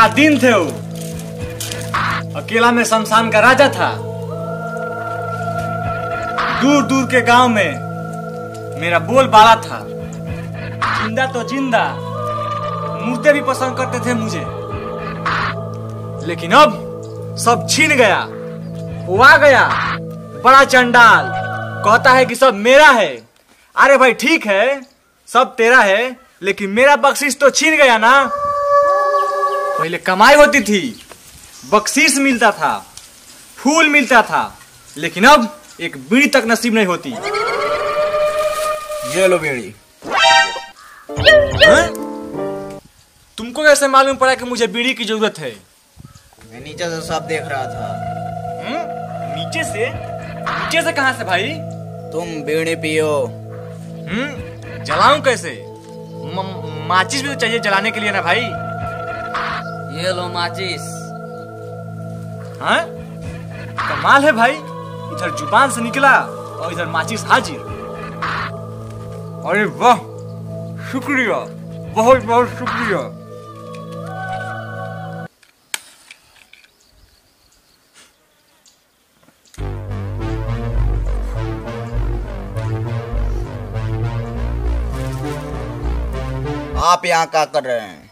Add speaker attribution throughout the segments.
Speaker 1: क्या दिन थे वो। अकेला मैं शमशान का राजा था। दूर दूर के गांव में मेरा बोल बाला था। जिंदा तो जिंदा, मुर्दे भी पसंद करते थे मुझे। लेकिन अब सब छीन गया। वो आ गया बड़ा चंडाल, कहता है कि सब मेरा है। अरे भाई ठीक है, सब तेरा है, लेकिन मेरा बख्शीश तो छीन गया ना। पहले कमाई होती थी, बख्शीश मिलता था, फूल मिलता था, लेकिन अब एक बीड़ी तक नसीब नहीं होती।
Speaker 2: ये लो बीड़ी।
Speaker 1: तुमको कैसे मालूम पड़ा कि मुझे बीड़ी की जरूरत है?
Speaker 2: मैं नीचे से सब देख रहा था।
Speaker 1: नीचे से? नीचे से कहां से भाई?
Speaker 2: तुम बीड़ी पियो।
Speaker 1: जलाऊं कैसे? माचिस भी तो चाहिए जलाने के लिए ना भाई।
Speaker 3: ये लो माचिस।
Speaker 1: हाँ? कमाल है भाई, इधर जुबान से निकला और इधर माचिस हाजिर। अरे वाह, शुक्रिया, बहुत बहुत शुक्रिया।
Speaker 2: आप यहाँ क्या कर रहे हैं?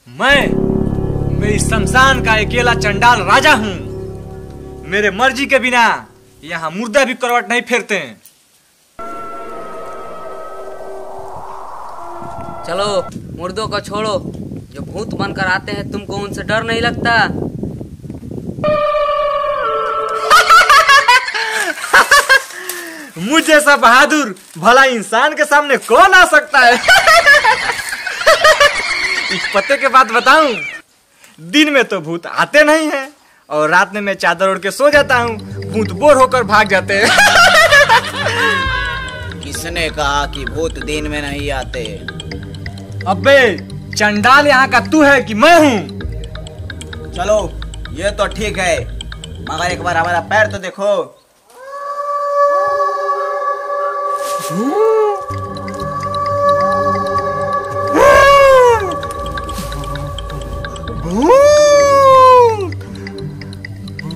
Speaker 1: मैं इस शमशान का अकेला चंडाल राजा हूँ। मेरे मर्जी के बिना यहाँ मुर्दा भी करवट नहीं फेरते हैं।
Speaker 3: चलो मुर्दों को छोड़ो, जो भूत बनकर आते हैं तुमको उनसे डर नहीं लगता?
Speaker 1: मुझ जैसा बहादुर भला इंसान के सामने कौन आ सकता है? इस पते के बात बताऊं, दिन में तो भूत आते नहीं हैं और रात में मैं चादर ओढ़ के सो जाता हूँ, भूत बोर होकर भाग जाते हैं।
Speaker 2: किसने कहा कि भूत दिन में नहीं आते?
Speaker 1: अबे चंडाल यहाँ का तू है कि मैं हूँ?
Speaker 2: चलो ये तो ठीक है, मगर एक बार हमारा पैर तो देखो।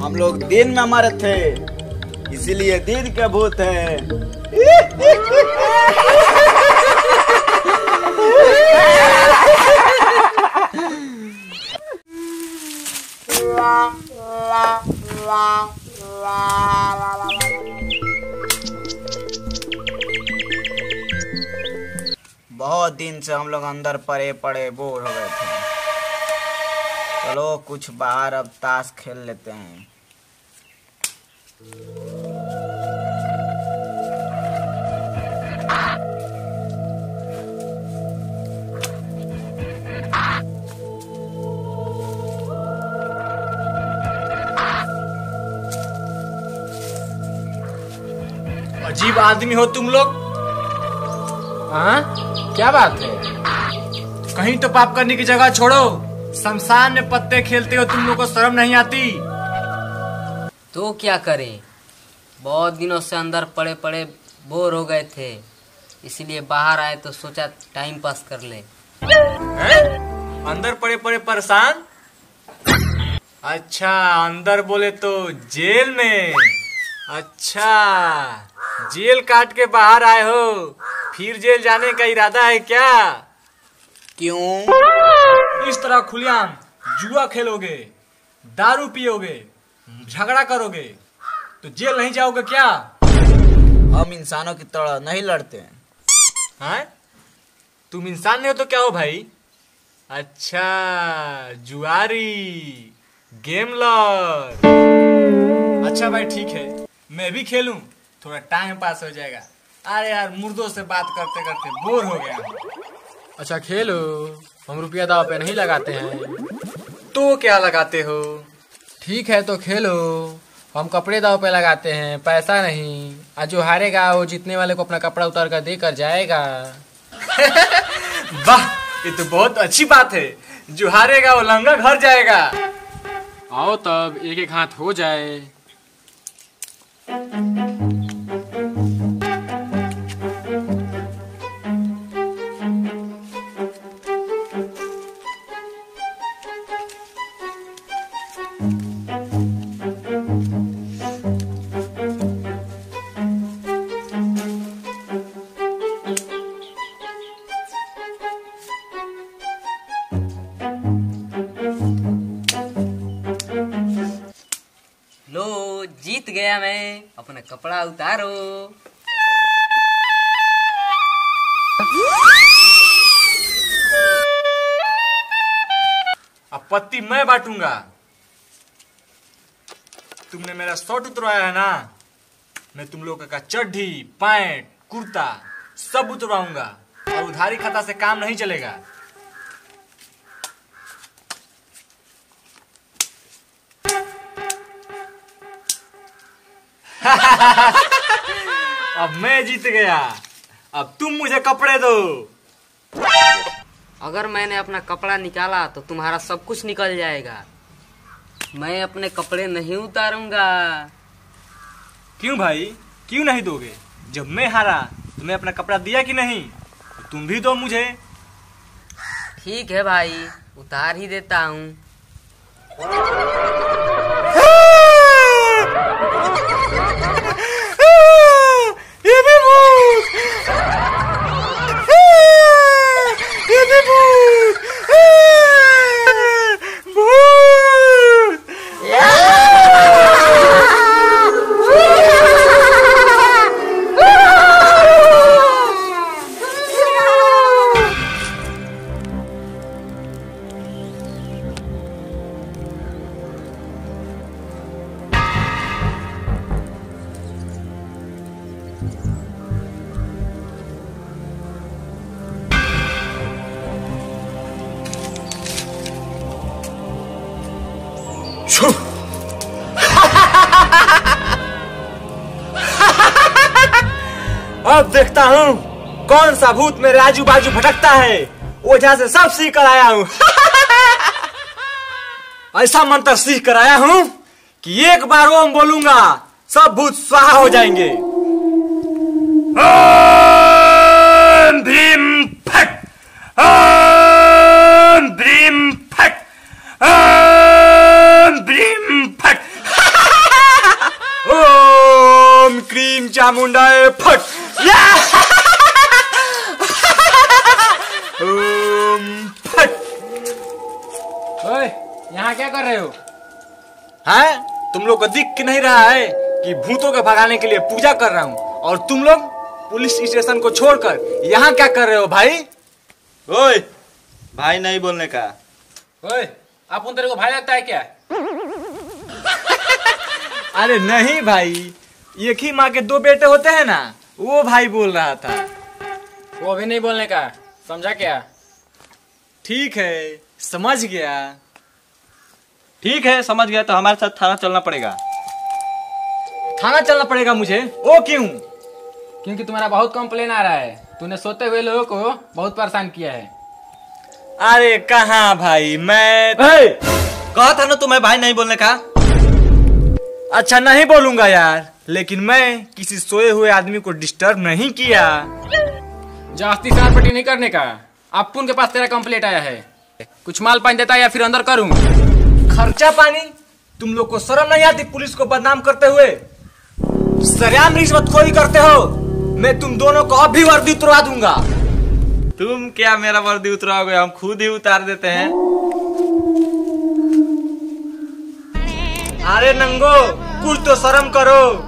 Speaker 2: हम लोग दिन में मरे थे, इसीलिए दिन के भूत हैं। बहुत दिन से हम लोग अंदर पड़े पड़े बोर हो गए थे। चलो कुछ बाहर अब ताश खेल लेते हैं।
Speaker 1: अजीब आदमी हो तुम लोग।
Speaker 4: हाँ क्या बात है?
Speaker 1: कहीं तो पाप करने की जगह छोड़ो। शमशान में पत्ते खेलते हो, तुम लोग को शर्म नहीं आती?
Speaker 3: तो क्या करें, बहुत दिनों से अंदर पड़े पड़े बोर हो गए थे, इसलिए बाहर आए तो सोचा टाइम पास कर ले।
Speaker 1: अंदर पड़े पड़े परेशान? अच्छा, अंदर बोले तो जेल में। अच्छा, जेल काट के बाहर आए हो, फिर जेल जाने का इरादा है क्या?
Speaker 2: क्यों?
Speaker 1: इस तरह खुलेआम जुआ खेलोगे, दारू पियोगे, झगड़ा करोगे तो जेल नहीं जाओगे क्या?
Speaker 2: हम इंसानों की तरह नहीं लड़ते हैं।
Speaker 1: हाँ? तुम इंसान नहीं हो तो क्या हो भाई? अच्छा, जुआरी, गेमलर। अच्छा भाई ठीक है, मैं भी खेलूं, थोड़ा टाइम पास हो जाएगा। अरे यार, मुर्दों से बात करते करते बोर हो गया।
Speaker 4: अच्छा खेलो, हम रुपया दाव पे नहीं लगाते हैं।
Speaker 1: तो क्या लगाते हो?
Speaker 4: ठीक है तो खेलो, हम कपड़े दाव पे लगाते हैं, पैसा नहीं। आज जो हारेगा वो जीतने वाले को अपना कपड़ा उतार कर देकर जाएगा।
Speaker 1: वाह, ये तो बहुत अच्छी बात है। जो हारेगा वो लंगा घर जाएगा।
Speaker 4: आओ तब एक एक हाथ हो जाए।
Speaker 3: जीत गया मैं, अपना कपड़ा उतारो।
Speaker 1: अब पत्ती मैं बांटूंगा। तुमने मेरा शर्ट उतरवाया है ना, मैं तुम लोगों का चड्ढी, पैंट, कुर्ता सब उतरवाऊंगा और उधारी खाता से काम नहीं चलेगा। अब मैं जीत गया, अब तुम मुझे कपड़े दो।
Speaker 3: अगर मैंने अपना कपड़ा निकाला तो तुम्हारा सब कुछ निकल जाएगा। मैं अपने कपड़े नहीं उतारूंगा।
Speaker 1: क्यों भाई, क्यों नहीं दोगे? जब मैं हारा तुम्हें अपना कपड़ा दिया कि नहीं, तो तुम भी दो मुझे।
Speaker 3: ठीक है भाई, उतार ही देता हूँ।
Speaker 1: ये भी भूत! ये भी भूत! भूत! अब देखता हूँ कौन सा भूत मेरे आजू बाजू भटकता है। ओझा से सब सीख कर आया हूँ। ऐसा मंत्र सीख कर आया हूँ कि एक बार ओम बोलूंगा सब भूत स्वाहा हो जाएंगे। ओम भीम फट, ओम भीम फट, ओम भीम फट, ओम क्रीम चामुंडाए फट। ओम फट।
Speaker 4: ओए, यहाँ क्या कर रहे हो?
Speaker 1: हैं? तुम लोग को दिख के नहीं रहा है कि भूतों को भगाने के लिए पूजा कर रहा हूँ, और तुम लोग पुलिस स्टेशन को छोड़कर यहाँ क्या कर रहे हो भाई?
Speaker 2: ओए, भाई नहीं बोलने का।
Speaker 4: ओए, आप उन तेरे को भाई लगता है क्या?
Speaker 1: अरे नहीं भाई, एक ही माँ के दो बेटे होते हैं ना, वो भाई बोल रहा था।
Speaker 4: वो भी नहीं बोलने का, समझा क्या?
Speaker 1: ठीक है, समझ गया।
Speaker 2: ठीक है, समझ गया तो हमारे साथ थाना चलना पड़ेगा।
Speaker 1: थाना चलना पड़ेगा मुझे? ओ क्यों?
Speaker 4: क्योंकि तुम्हारा बहुत कंप्लेन आ रहा है। तूने सोते हुए लोगों को बहुत परेशान किया है।
Speaker 1: अरे कहाँ भाई, मैं
Speaker 2: कहा था ना तुम्हें भाई नहीं बोलने का।
Speaker 1: अच्छा नहीं बोलूंगा यार, लेकिन मैं किसी सोए हुए आदमी को डिस्टर्ब नहीं किया।
Speaker 4: जास्ती सारपटी नहीं करने का। अपुन के पास तेरा कंप्लेंट आया है, कुछ माल पानी देता है या फिर अंदर करूं?
Speaker 1: खर्चा पानी? तुम लोग को शर्म नहीं आती पुलिस को बदनाम करते हुए? सरेआम रिश्वतखोरी करते हो। मैं तुम दोनों को अभी वर्दी उतरवा दूंगा।
Speaker 2: तुम क्या मेरा वर्दी उतराओगे? हम खुद ही उतार देते हैं।
Speaker 1: अरे नंगो, कुछ तो शर्म करो।